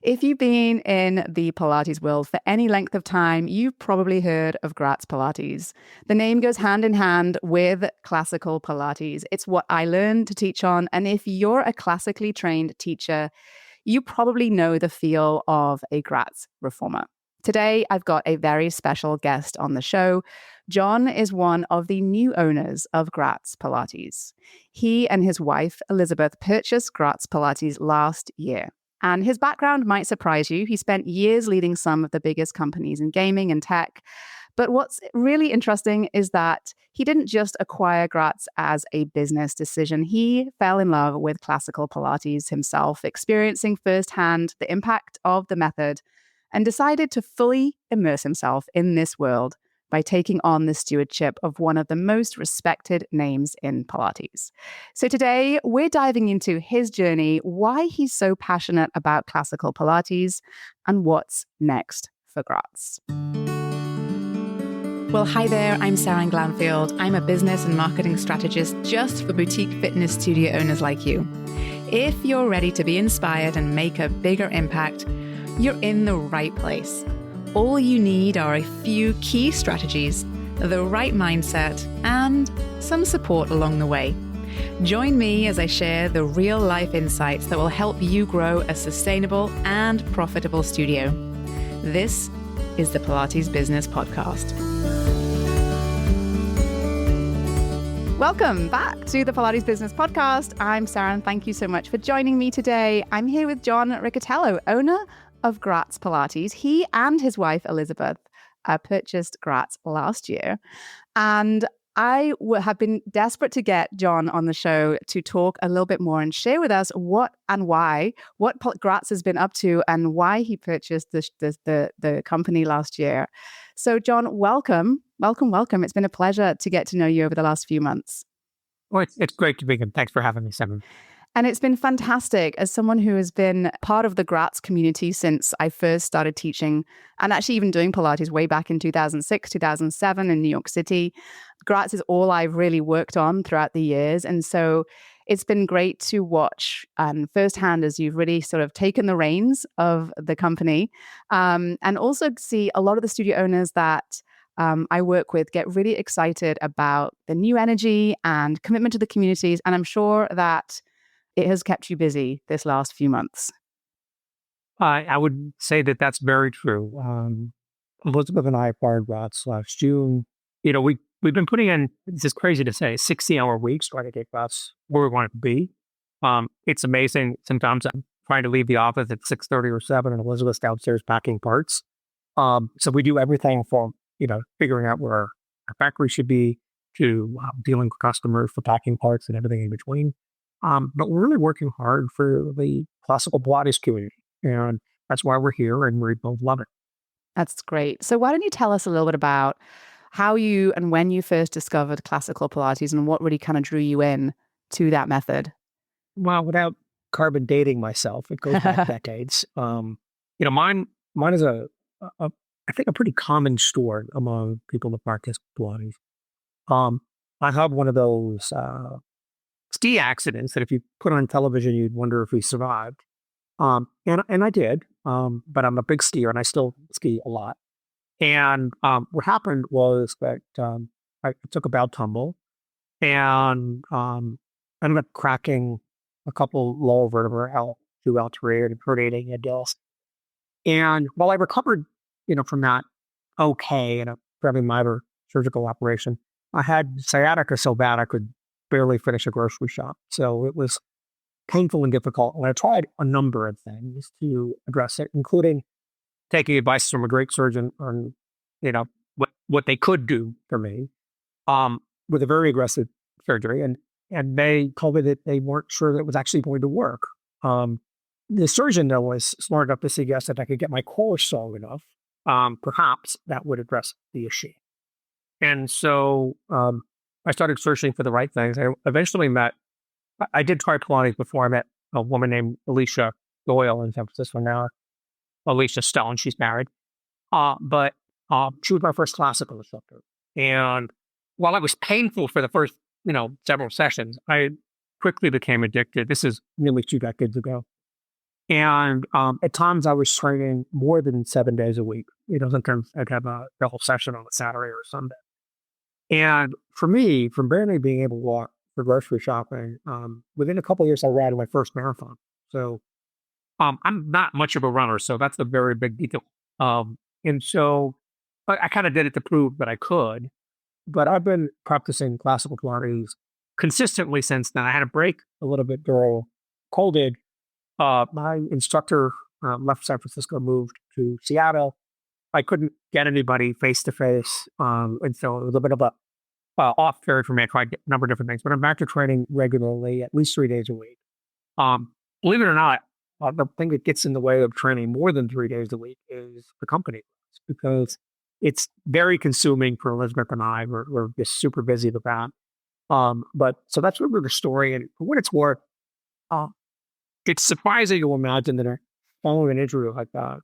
If you've been in the Pilates world for any length of time, you've probably heard of Gratz Pilates. The name goes hand in hand with classical Pilates. It's what I learned to teach on. And if you're a classically trained teacher, you probably know the feel of a Gratz reformer. Today, I've got a very special guest on the show. John is one of the new owners of Gratz Pilates. He and his wife, Elizabeth, purchased Gratz Pilates last year. And his background might surprise you. He spent years leading some of the biggest companies in gaming and tech. But what's really interesting is that he didn't just acquire Gratz as a business decision. He fell in love with classical Pilates himself, experiencing firsthand the impact of the method, and decided to fully immerse himself in this world by taking on the stewardship of one of the most respected names in Pilates. So today, we're diving into his journey, why he's so passionate about classical Pilates, and what's next for Gratz. Well, hi there, I'm Seran Glanfield. I'm a business and marketing strategist just for boutique fitness studio owners like you. If you're ready to be inspired and make a bigger impact, you're in the right place. All you need are a few key strategies, the right mindset, and some support along the way. Join me as I share the real-life insights that will help you grow a sustainable and profitable studio. This is the Pilates Business Podcast. Welcome back to the Pilates Business Podcast. I'm Seran. Thank you so much for joining me today. I'm here with John Riccitello, owner of Gratz Pilates. He and his wife, Elizabeth, purchased Gratz last year. And I have been desperate to get John on the show to talk a little bit more and share with us what Gratz has been up to and why he purchased the company last year. So John, welcome. It's been a pleasure to get to know you over the last few months. Well, it's great to be here. Thanks for having me, Seran. And it's been fantastic as someone who has been part of the Gratz community since I first started teaching and actually even doing Pilates way back in 2006, 2007 in New York City. Gratz is all I've really worked on throughout the years. And so it's been great to watch firsthand as you've really sort of taken the reins of the company and also see a lot of the studio owners that I work with get really excited about the new energy and commitment to the communities. And I'm sure that it has kept you busy this last few months. I would say that that's very true. Elizabeth and I acquired Gratz last June. You know, we've been putting in, this is crazy to say, 60-hour weeks trying to get Gratz where we want it to be. It's amazing. Sometimes I'm trying to leave the office at 6:30 or 7 and Elizabeth's downstairs packing parts. So we do everything from, figuring out where our factory should be to dealing with customers for packing parts and everything in between. But we're really working hard for the classical Pilates community, and that's why we're here, and we both love it. That's great. So why don't you tell us a little bit about how you and when you first discovered classical Pilates and what really kind of drew you in to that method? Well, without carbon dating myself, it goes back decades. Mine is I think a pretty common story among people that practice Pilates. I had one of those ski accidents that if you put on television, you'd wonder if we survived. And I did, but I'm a big skier and I still ski a lot. And what happened was that I took a bad tumble and ended up cracking a couple lower vertebrae, L2, L3, and herniating a disc. And while I recovered, from that okay in a fairly minor surgical operation, I had sciatica so bad I could barely finish a grocery shop. So it was painful and difficult. And I tried a number of things to address it, including taking advice from a great surgeon on, what they could do for me with a very aggressive surgery. And they told me that they weren't sure that it was actually going to work. The surgeon, though, was smart enough to suggest that I could get my core strong enough. Perhaps that would address the issue. And so I started searching for the right things. I eventually I did try Pilates before. I met a woman named Alicia Doyle in San Francisco now. Alicia Stone, she's married. But she was my first classical instructor. And while it was painful for the first, several sessions, I quickly became addicted. This is nearly 2 decades ago. And at times I was training more than 7 days a week. Sometimes I'd have a whole session on a Saturday or Sunday. And for me, from barely being able to walk for grocery shopping, within a couple of years, I ran my first marathon. So I'm not much of a runner, so that's a very big deal. And so I kind of did it to prove that I could. But I've been practicing classical Pilates consistently since then. I had a break a little bit during COVID. My instructor left San Francisco, moved to Seattle. I couldn't get anybody face to face, and so it was a bit of a off period for me. I tried a number of different things, but I'm back to training regularly, at least 3 days a week. Believe it or not, the thing that gets in the way of training more than 3 days a week is the company, because it's very consuming for Elizabeth and I. We're just super busy with that. But so that's really the story. And for what it's worth, it's surprising to imagine that following an injury like that,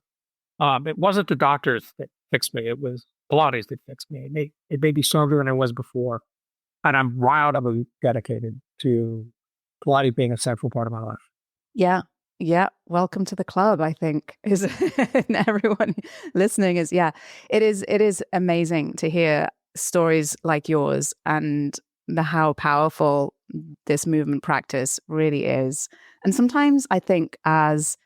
it wasn't the doctors that fixed me. It was Pilates that fixed me. It made me stronger than I was before. And I'm wildly dedicated to Pilates being a central part of my life. Yeah. Yeah. Welcome to the club, I think, is and everyone listening is, it is amazing to hear stories like yours and how powerful this movement practice really is. And sometimes I think as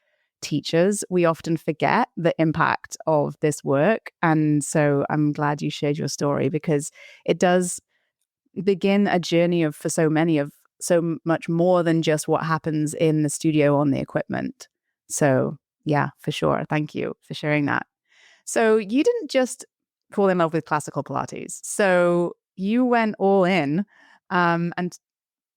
teachers, we often forget the impact of this work. And so I'm glad you shared your story, because it does begin a journey for so many of so much more than just what happens in the studio on the equipment. So yeah, for sure. Thank you for sharing that. So you didn't just fall in love with classical Pilates. So you went all in and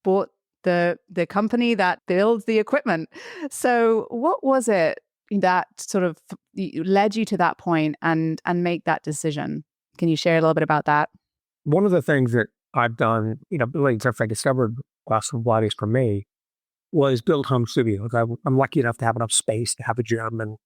bought the company that builds the equipment. So what was it that sort of led you to that point and make that decision? Can you share a little bit about that? One of the things that I've done, really since I discovered classical Pilates for me, was build home studios. I'm lucky enough to have enough space to have a gym. And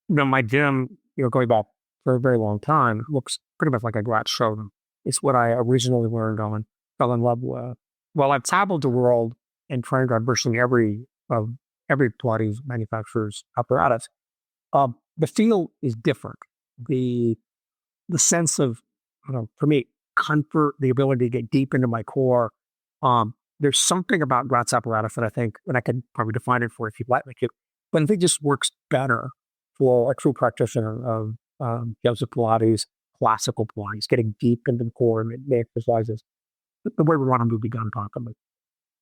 my gym, going back for a very long time, looks pretty much like a Gratz showroom. It's what I originally learned on, fell in love with. Well, I've traveled the world and trained on virtually every Pilates manufacturer's apparatus. The feel is different. The sense of, for me, comfort, the ability to get deep into my core. There's something about Gratz apparatus that I think, and I can probably define it for if you'd like me to, but I think just works better for a true practitioner of Joseph Pilates, classical Pilates, getting deep into the core and the exercises, the way we want them to be done properly.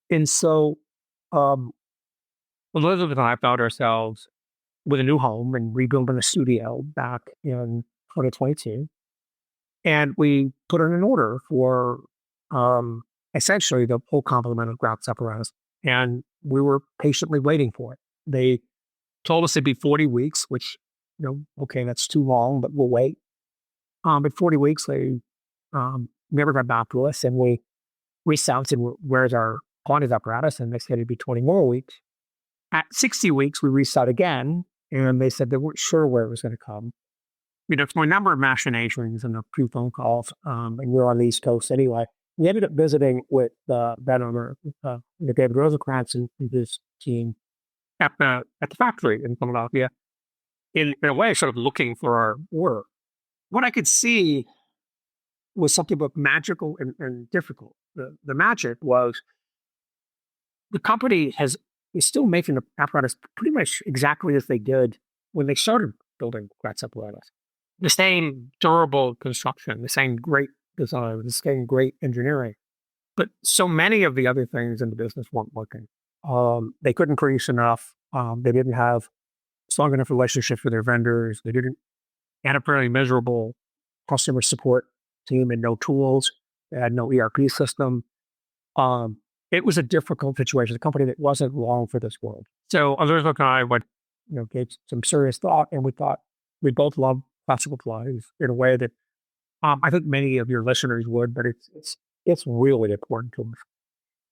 And so, Elizabeth and I found ourselves with a new home and rebuilding a studio back in 2022. And we put in an order for essentially the whole complement of Gratz apparatus. And we were patiently waiting for it. They told us it'd be 40 weeks, which, okay, that's too long, but we'll wait. At 40 weeks, they never got back to us. And we reached out and said, where's our Pilates apparatus? And they said it'd be 20 more weeks. At 60 weeks, we reached out again, and they said they weren't sure where it was going to come. Through a number of machinations and a few phone calls, and we were on the East Coast anyway. We ended up visiting with the Ben owner, David Rosencrantz and his team at the factory in Philadelphia, in a way, sort of looking for our work. What I could see was something both magical and difficult. The magic was the company is still making the apparatus pretty much exactly as they did when they started building Gratz apparatus. The same durable construction, the same great design, the same great engineering. But so many of the other things in the business weren't working. They couldn't produce enough. They didn't have strong enough relationships with their vendors. They had a fairly miserable customer support team and no tools. They had no ERP system. It was a difficult situation, a company that wasn't long for this world. So Elizabeth and I gave some serious thought, and we thought we both love classical Pilates in a way that I think many of your listeners would, but it's really important to us.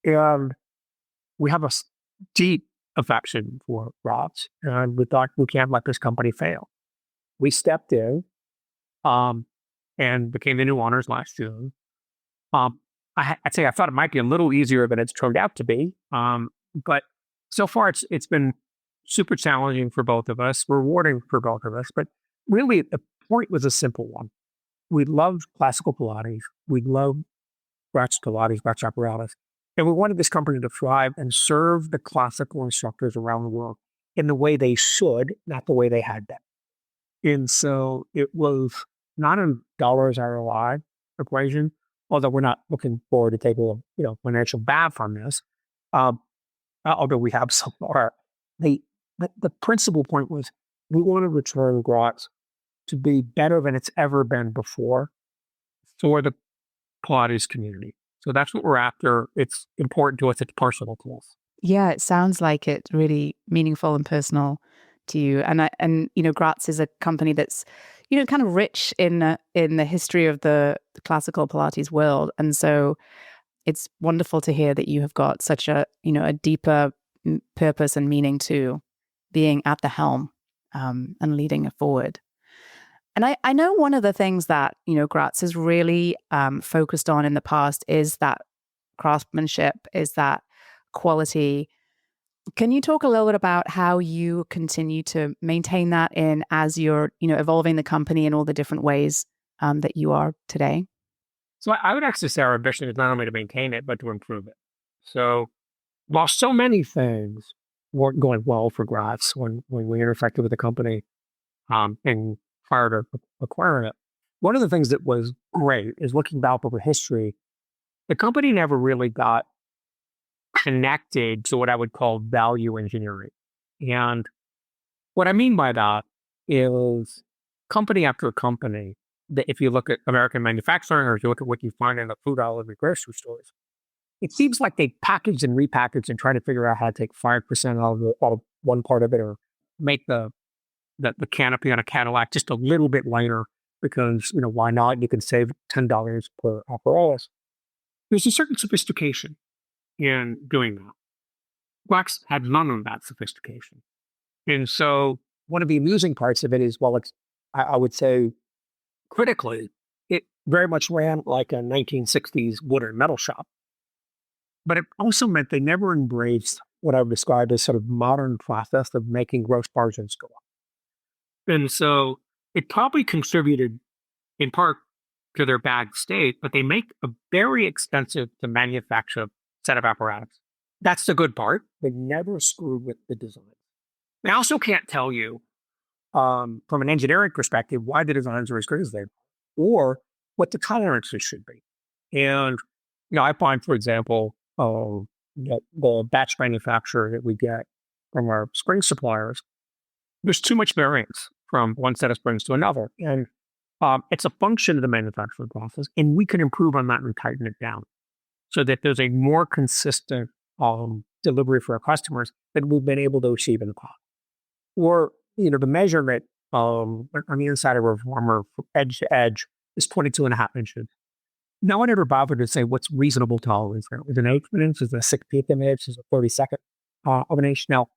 And we have a deep affection for Gratz, and we thought we can't let this company fail. We stepped in and became the new owners last June. I'd say I thought it might be a little easier than it's turned out to be, but so far it's been super challenging for both of us, rewarding for both of us. But really, the point was a simple one. We loved classical Pilates. We loved Gratz Pilates, Gratz Apparatus. And we wanted this company to thrive and serve the classical instructors around the world in the way they should, not the way they had been. And so it was not a dollars ROI equation, although we're not looking forward to taking a financial bath from this. Although we have so far, the principal point was we want to return Gratz to be better than it's ever been before for the Pilates community. So that's what we're after. It's important to us. It's personal to us. Yeah, it sounds like it's really meaningful and personal to you. And Gratz is a company that's, kind of rich in the history of the classical Pilates world. And so it's wonderful to hear that you have got such a deeper purpose and meaning to being at the helm and leading it forward. And I know one of the things that, Gratz has really focused on in the past is that craftsmanship, is that quality. Can you talk a little bit about how you continue to maintain that as you're, evolving the company in all the different ways that you are today? So I would actually say our ambition is not only to maintain it, but to improve it. So while so many things weren't going well for Gratz when we intersected with the company and prior to acquiring it, one of the things that was great is looking back over history, the company never really got connected to what I would call value engineering. And what I mean by that is company after company, that if you look at American manufacturing or if you look at what you find in the food aisle of the grocery stores, it seems like they package and repackage and try to figure out how to take 5% out of one part of it or make the canopy on a Cadillac just a little bit lighter because, why not? You can save $10 per apparatus. There's a certain sophistication in doing that. Gratz had none of that sophistication. And so one of the amusing parts of it is, I would say critically, it very much ran like a 1960s wood and metal shop. But it also meant they never embraced what I would describe as sort of modern process of making gross margins go up. And so it probably contributed in part to their bad state, but they make a very expensive to manufacture set of apparatus. That's the good part. They never screwed with the design. I also can't tell you from an engineering perspective why the designs are as good as they are or what the tolerances should be. And, I find, for example, the batch manufacturer that we get from our spring suppliers, there's too much variance from one set of springs to another. And it's a function of the manufacturing process, and we can improve on that and tighten it down so that there's a more consistent delivery for our customers that we've been able to achieve in the past. Or, the measurement on the inside of a reformer from edge to edge is 22.5 inches. No one ever bothered to say what's reasonable tolerance there. Is an 1/8 inch? Is a 1/16 inch? Is a 32nd of an inch? Now,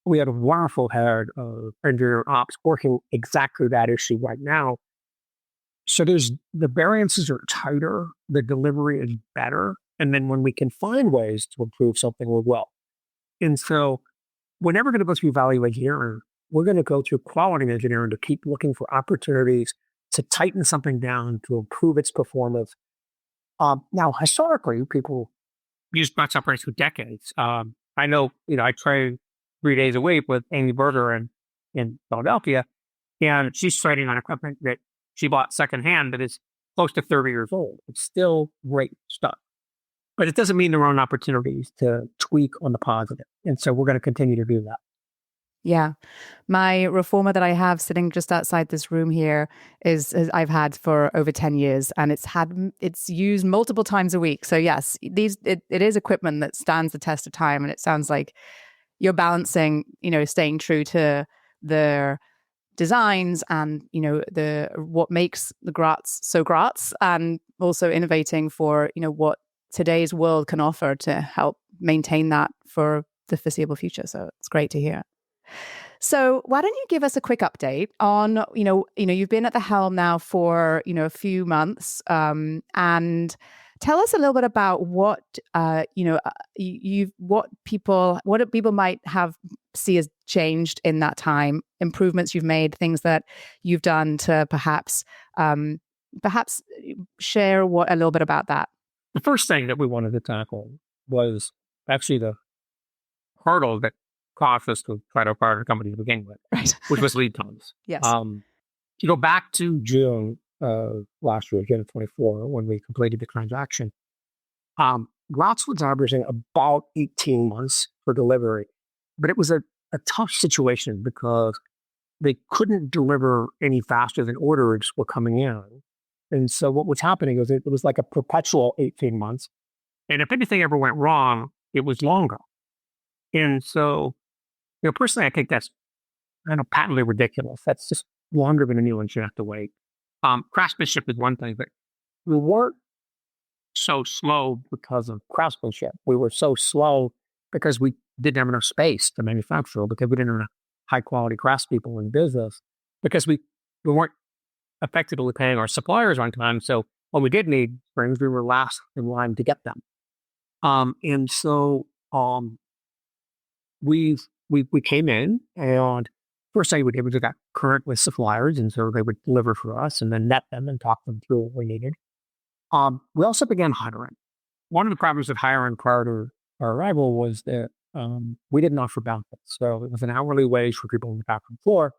we had a wonderful head of engineering ops working exactly that issue right now. So the variances are tighter, the delivery is better, and then when we can find ways to improve something, we will. And so we're never going to go through value engineering. We're going to go through quality engineering to keep looking for opportunities to tighten something down, to improve its performance. Now, historically, people use Gratz operators for decades. I know, I train 3 days a week with Amy Berger in Philadelphia, and she's trading on equipment that she bought secondhand that is close to 30 years old. It's still great stuff. But it doesn't mean there aren't opportunities to tweak on the positive. And so we're going to continue to do that. Yeah. My reformer that I have sitting just outside this room here is I've had for over 10 years, and it's used multiple times a week. So yes, it is equipment that stands the test of time. And it sounds like you're balancing, staying true to the designs and, what makes the Gratz so Gratz, and also innovating for, what today's world can offer to help maintain that for the foreseeable future. So it's great to hear. So why don't you give us a quick update on, you've been at the helm now for, a few months, and Tell us a little bit about what what people might have see as changed in that time, improvements you've made, things that you've done to perhaps share a little bit about that. The first thing that we wanted to tackle was actually the hurdle that caused us to try to acquire a company to begin with, Right. which was lead times. Yes. You go back to June of last year, June of 24, when we completed the transaction. Gratz was averaging about 18 months for delivery, but it was a tough situation because they couldn't deliver any faster than orders were coming in. And so what was happening was it was like a perpetual 18 months. And if anything ever went wrong, it was longer. And so, personally, I think that's patently ridiculous. That's just longer than anyone should have to wait. Craftsmanship is one thing, but we weren't so slow because of craftsmanship. We were so slow because we didn't have enough space to manufacture, because we didn't have high quality craftspeople in business, because we weren't effectively paying our suppliers on time. So when we did need springs, we were last in line to get them. And so we came in, and first I would able to get current with suppliers, and so they would deliver for us and then net them and talk them through what we needed. We also began hiring. One of the problems with hiring prior to our arrival was that we didn't offer benefits. So it was an hourly wage for people on the factory floor,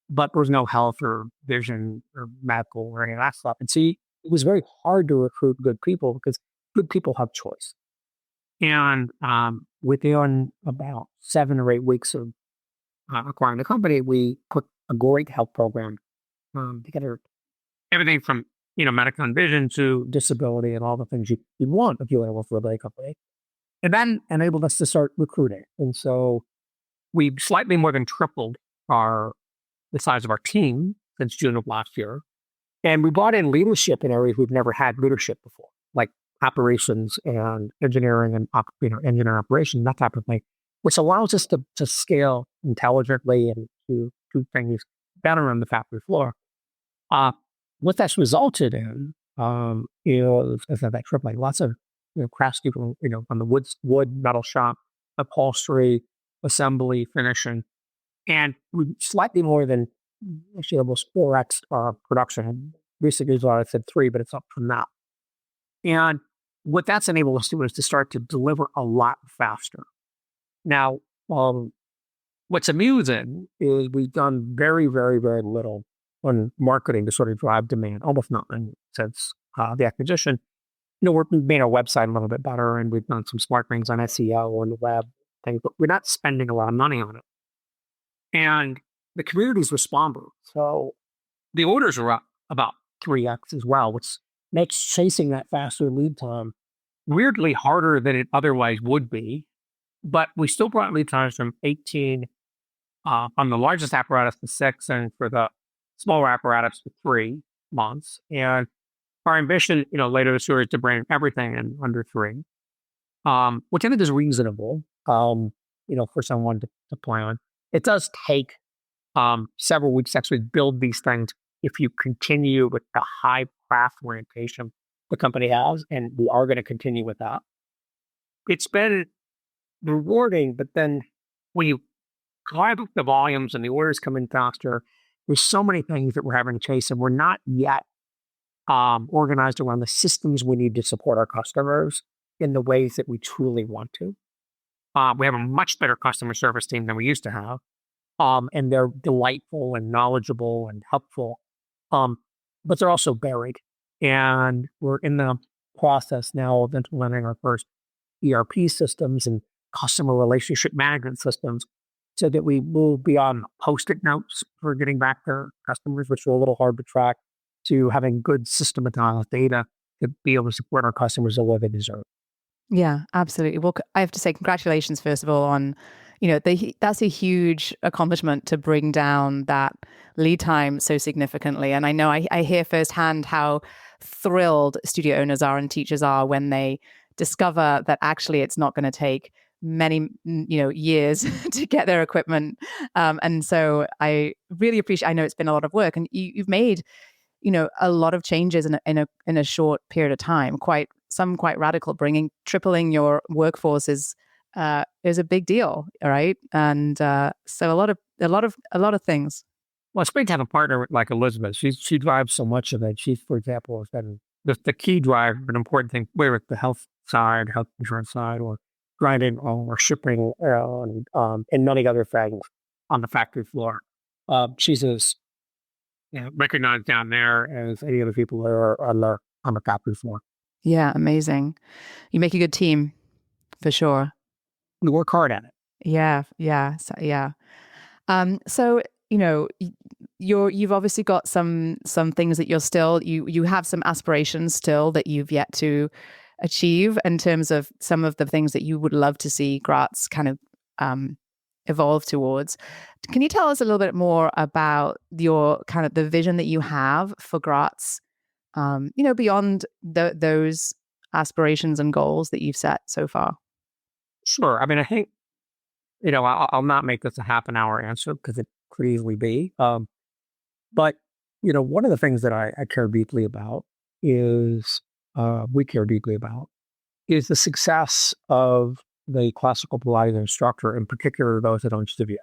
but there was no health or vision or medical or any of that stuff. And see, it was very hard to recruit good people because good people have choice. And within about 7 or 8 weeks of acquiring the company, we put a great health program together. Everything from medical and vision to disability and all the things you'd want if you want to work for a big company. And then enabled us to start recruiting. And so we slightly more than tripled the size of our team since June of last year. And we brought in leadership in areas we've never had leadership before, like operations and engineering and engineering operations, that type of thing, which allows us to scale intelligently and to do things better on the factory floor. What that's resulted in is that tripling. Lots of craftspeople, on the wood, metal shop, upholstery, assembly, finishing, and slightly more than actually almost 4x production. Recently, I said 3, but it's up from that. And what that's enabled us to do is to start to deliver a lot faster. Now, what's amusing is we've done very, very, very little on marketing to sort of drive demand, almost nothing since the acquisition. We've made our website a little bit better, and we've done some smart things on SEO and the web things, but we're not spending a lot of money on it. And the community's responded. So the orders are up about 3x as well, which makes chasing that faster lead time weirdly harder than it otherwise would be. But we still brought lead times from 18 on the largest apparatus to 6, and for the smaller apparatus to 3 months. And our ambition, later this year is to bring everything in under 3, which I think is reasonable, for someone to plan. It does take several weeks to actually build these things if you continue with the high craft orientation the company has, and we are going to continue with that. It's been rewarding, but then when you drive up the volumes and the orders come in faster, there's so many things that we're having to chase, and we're not yet organized around the systems we need to support our customers in the ways that we truly want to. We have a much better customer service team than we used to have, and they're delightful and knowledgeable and helpful, but they're also buried. And we're in the process now of implementing our first ERP systems and customer relationship management systems so that we move beyond Post-it notes for getting back to customers, which are a little hard to track, to having good systematized data to be able to support our customers the way they deserve. Yeah, absolutely. Well, I have to say congratulations, first of all, on, that's a huge accomplishment to bring down that lead time so significantly. And I know I hear firsthand how thrilled studio owners are and teachers are when they discover that actually it's not going to take many years to get their equipment. And so I really appreciate, I know it's been a lot of work, and you've made a lot of changes in a short period of time, quite some quite radical. Tripling your workforce is a big deal, right? And so a lot of things. Well, it's great to have a partner like Elizabeth. She drives so much of it. She, for example, has been the key driver, an important thing, whether it's the health side, health insurance side, or grinding or shipping and many other things on the factory floor. She's as recognized down there as any other people that are on the factory floor. Yeah, amazing. You make a good team, for sure. We work hard at it. Yeah. So you've obviously got some things that you're still you have some aspirations still that you've yet to achieve in terms of some of the things that you would love to see Gratz kind of evolve towards. Can you tell us a little bit more about your kind of the vision that you have for Gratz? Beyond those aspirations and goals that you've set so far. Sure. I mean, I think I'll not make this a half an hour answer because it could easily be. But one of the things that I care deeply about is we care deeply about is the success of the classical Pilates instructor, in particular those that own studios.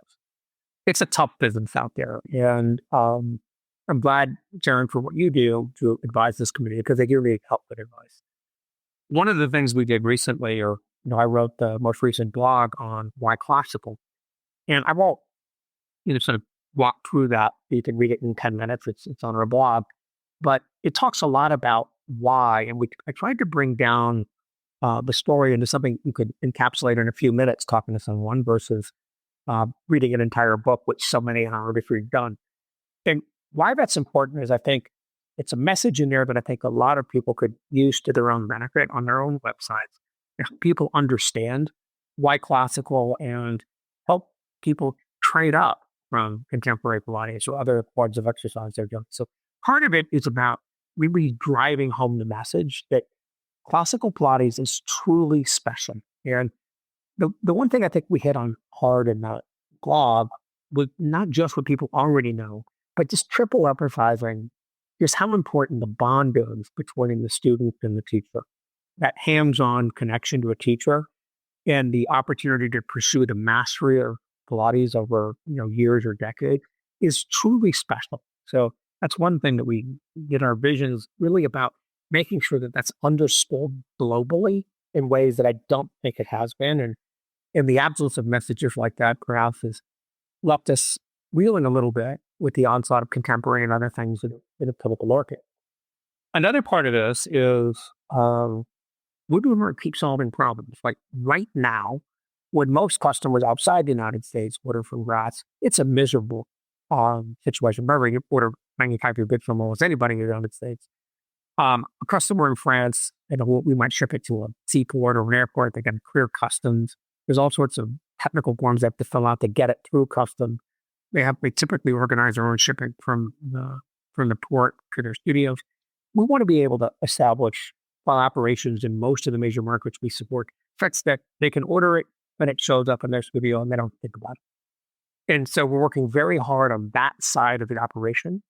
It's a tough business out there, and I'm glad, Seran, for what you do to advise this community because they give me helpful advice. One of the things we did recently, I wrote the most recent blog on why classical, and I won't sort of walk through that. You can read it in 10 minutes. It's on our blog, but it talks a lot about why, and I tried to bring down the story into something you could encapsulate in a few minutes talking to someone versus reading an entire book, which so many have already done. And why that's important is I think it's a message in there that I think a lot of people could use to their own benefit on their own websites. People understand why classical and help people trade up from contemporary Pilates or other forms of exercise they're doing. So part of it is about really driving home the message that classical Pilates is truly special. And the one thing I think we hit on hard in that blog was not just what people already know, but just triple emphasizing just how important the bond is between the student and the teacher. That hands-on connection to a teacher and the opportunity to pursue the mastery of Pilates over years or decades is truly special. So that's one thing that we get our visions really about making sure that that's understood globally in ways that I don't think it has been. And in the absence of messages like that, perhaps has left us reeling a little bit with the onslaught of contemporary and other things in a typical market. Another part of this is we're doing to keep solving problems. Like right now, when most customers outside the United States order from Gratz, it's a miserable situation. Remember, you order any type of good from almost anybody in the United States. A customer in France, we might ship it to a seaport or an airport. They got to clear customs. There's all sorts of technical forms they have to fill out to get it through customs. They typically organize their own shipping from the port to their studios. We want to be able to establish operations in most of the major markets we support, such that they can order it when it shows up in their studio and they don't think about it. And so we're working very hard on that side of the operation.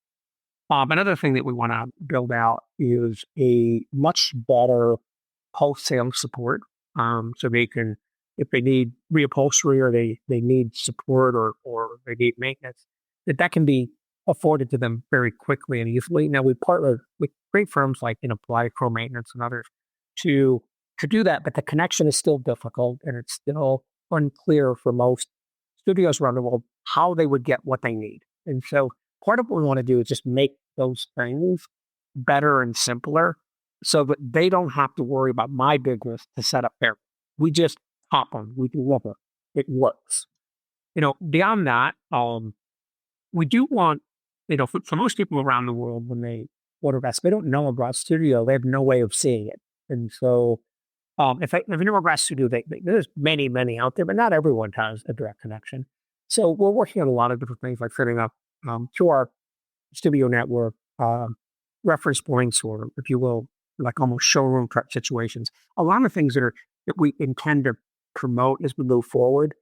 Another thing that we want to build out is a much better wholesale support. So they can, if they need reupholstery or they need support or they need maintenance, that can be afforded to them very quickly and easily. Now we partner with great firms like Pilates Pro Maintenance and others to do that, but the connection is still difficult and it's still unclear for most studios around the world how they would get what they need. And so part of what we want to do is just make those things better and simpler so that they don't have to worry about my business to set up there. We just hop on, we deliver, it works. Beyond that, we do want, for most people around the world, when they order Gratz, they don't know a Gratz studio, they have no way of seeing it. And so if you know a Gratz studio, there's many, many out there, but not everyone has a direct connection. So we're working on a lot of different things like setting up to our studio network, reference points, or if you will, like almost showroom type situations. A lot of things that we intend to promote as we move forward.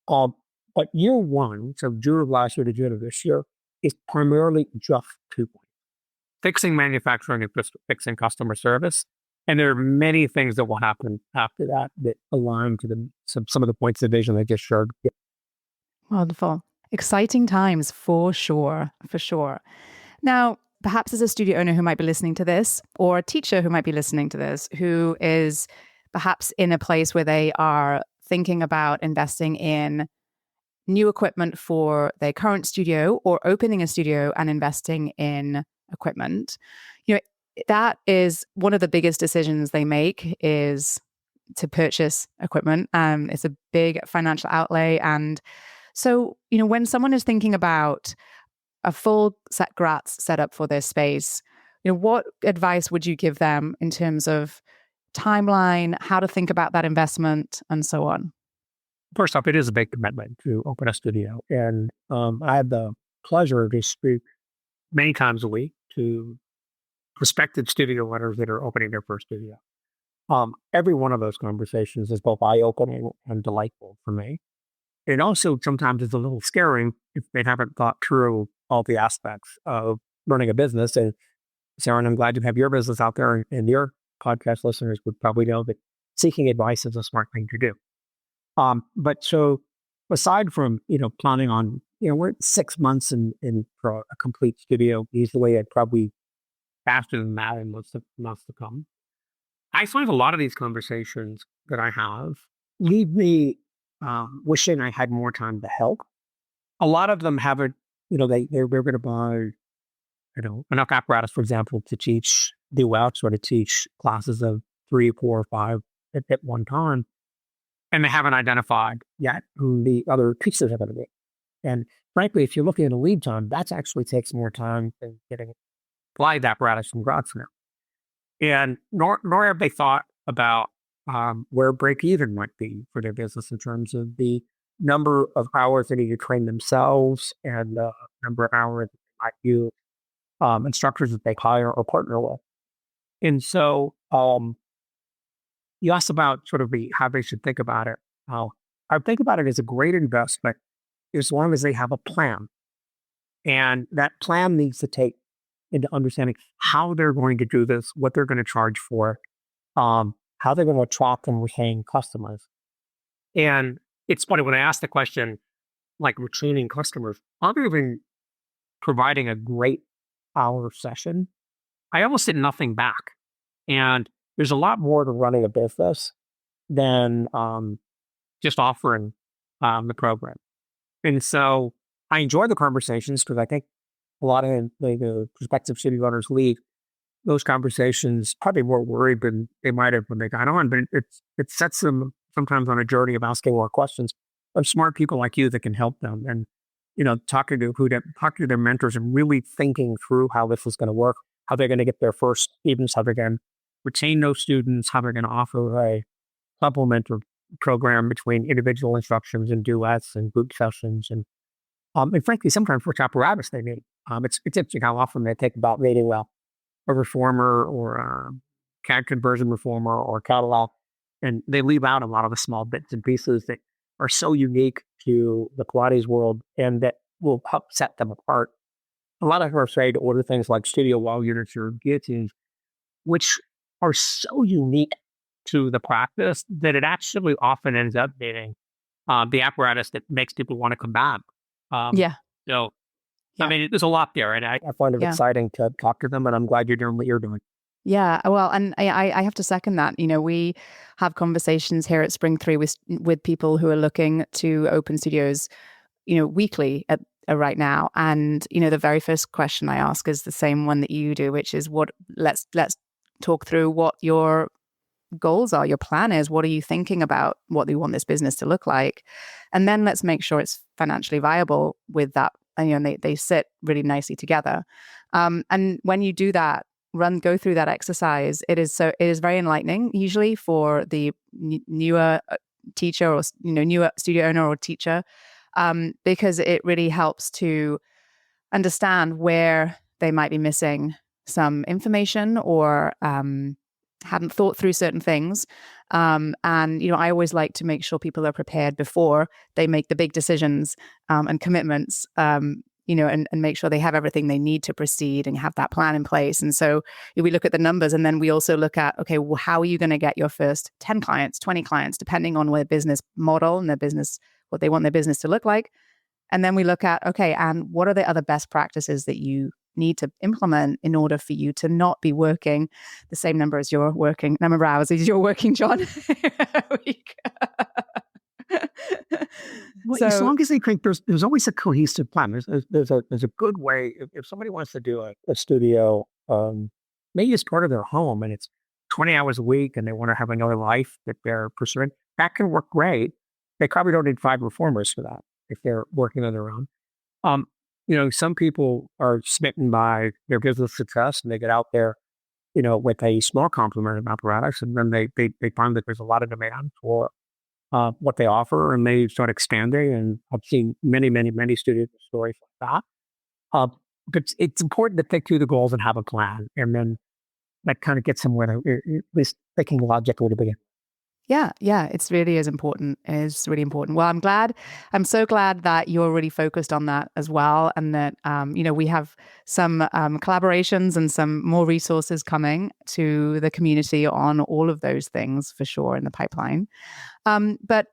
But year one, so June of last year to June of this year, is primarily just 2 points. Fixing manufacturing and fixing customer service. And there are many things that will happen after that that align to some of the points of vision I just shared. Wonderful. Exciting times for sure, for sure. Now, perhaps as a studio owner who might be listening to this, or a teacher who might be listening to this, who is perhaps in a place where they are thinking about investing in new equipment for their current studio or opening a studio and investing in equipment, that is one of the biggest decisions they make is to purchase equipment. It's a big financial outlay. And so, when someone is thinking about a full set Gratz setup for their space, what advice would you give them in terms of timeline, how to think about that investment, and so on? First off, it is a big commitment to open a studio. And I had the pleasure to speak many times a week to prospective studio owners that are opening their first studio. Every one of those conversations is both eye-opening and delightful for me. It also sometimes is a little scary if they haven't thought through all the aspects of running a business. And Seran, I'm glad to have your business out there, and your podcast listeners would probably know that seeking advice is a smart thing to do. But so aside from, planning on, we're 6 months in for a complete studio, easily, I'd probably faster than that in months to come. I find a lot of these conversations that I have leave me wishing I had more time to help. A lot of them haven't, they're going to buy, enough apparatus, for example, to teach duets or to teach classes of 3, 4, or 5 at one time. And they haven't identified yet who the other pieces are going to be. And frankly, if you're looking at a lead time, that actually takes more time than getting Pilates apparatus from Gratz now. And nor have they thought about where break even might be for their business in terms of the number of hours they need to train themselves and the number of hours they might use instructors that they hire or partner with. And so you asked about sort of how they should think about it. I think about it as a great investment as long as they have a plan. And that plan needs to take into understanding how they're going to do this, what they're going to charge for, how they're going to attract and retain customers. And it's funny, when I ask the question, like retaining customers, other than providing a great hour session, I almost did nothing back. And there's a lot more to running a business than just offering the program. And so I enjoy the conversations because I think a lot of the prospective studio owners leave those conversations probably more worried than they might have when they got on. But it sets them sometimes on a journey of asking more questions of smart people like you that can help them. And, talking to their mentors and really thinking through how this is going to work, how they're going to get their first students, how they're going to retain those students, how they're going to offer a supplementary program between individual instructions and duets and group sessions. And frankly, sometimes which apparatus they need. It's interesting how often they think about needing a reformer or a CAD conversion reformer or catalog, and they leave out a lot of the small bits and pieces that are so unique to the Pilates world and that will help set them apart. A lot of them are afraid to order things like studio wall units or guillotines, which are so unique to the practice that it actually often ends up being the apparatus that makes people want to come back. So, I mean, there's a lot there, and I find it exciting to talk to them, and I'm glad you're doing what you're doing. Yeah, well, and I have to second that. We have conversations here at Spring 3 with people who are looking to open studios, weekly right now. And, the very first question I ask is the same one that you do, which is let's talk through what your goals are, your plan is. What are you thinking about what you want this business to look like? And then let's make sure it's financially viable with that. And, they sit really nicely together. And when you do that, go through that exercise, it is very enlightening, usually for the newer teacher or, newer studio owner or teacher, because it really helps to understand where they might be missing some information or hadn't thought through certain things. And, I always like to make sure people are prepared before they make the big decisions and commitments and make sure they have everything they need to proceed and have that plan in place. And so we look at the numbers, and then we also look at, okay, well, how are you going to get your first 10 clients, 20 clients, depending on their business model and their business, what they want their business to look like. And then we look at, okay, and what are the other best practices that you need to implement in order for you to not be working the same number of hours as you're working, John, a week. Well, as long as they think there's always a cohesive plan. There's a good way. If somebody wants to do a studio, maybe it's part of their home and it's 20 hours a week and they want to have another life that they're pursuing, that can work great. They probably don't need 5 reformers for that if they're working on their own. Some people are smitten by their business success and they get out there, with a small complement of apparatus, and then they find that there's a lot of demand for what they offer, and they start expanding. And I've seen many, many, many studio stories like that. But it's important to think through the goals and have a plan, and then that kind of gets them where at least thinking logically to begin. Yeah, it's really important. It's really important. Well, I'm so glad that you're really focused on that as well. And that, we have some collaborations and some more resources coming to the community on all of those things for sure in the pipeline. But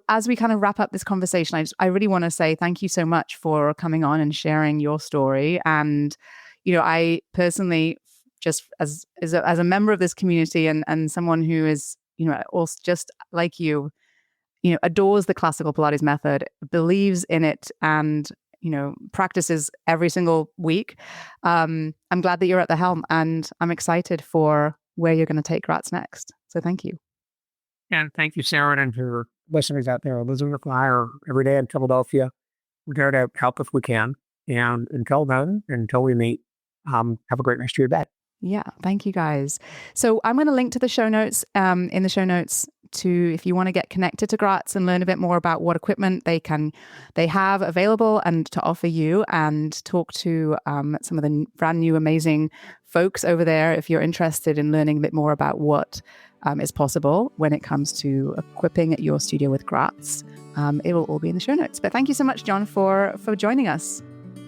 as we kind of wrap up this conversation, I really want to say thank you so much for coming on and sharing your story. And, I personally, just as a member of this community and someone who is, also just like you, adores the classical Pilates method, believes in it, and, practices every single week. I'm glad that you're at the helm, and I'm excited for where you're going to take Gratz next. So thank you. And thank you, Seran, and for listeners out there. Elizabeth and I are every day in Philadelphia. We're there to help if we can. And until then, until we meet, have a great rest of your day. Yeah, thank you guys. So I'm going to link to the show notes in the show notes to, if you want to get connected to Gratz and learn a bit more about what equipment they have available and to offer you, and talk to some of the brand new amazing folks over there if you're interested in learning a bit more about what is possible when it comes to equipping your studio with Gratz. It will all be in the show notes. But thank you so much, John, for joining us.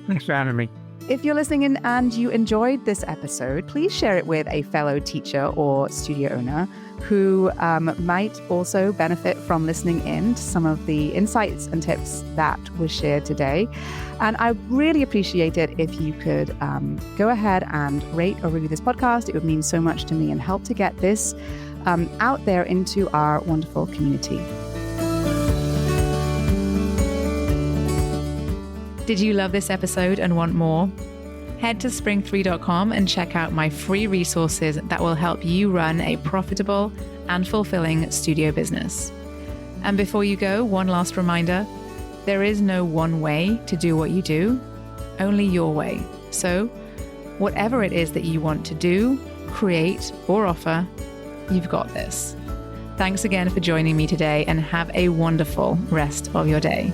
Thanks for having me. If you're listening in and you enjoyed this episode, please share it with a fellow teacher or studio owner who might also benefit from listening in to some of the insights and tips that were shared today. And I really appreciate it if you could go ahead and rate or review this podcast. It would mean so much to me and help to get this out there into our wonderful community. Did you love this episode and want more? Head to spring3.com and check out my free resources that will help you run a profitable and fulfilling studio business. And before you go, one last reminder, there is no one way to do what you do, only your way. So whatever it is that you want to do, create, or offer, you've got this. Thanks again for joining me today, and have a wonderful rest of your day.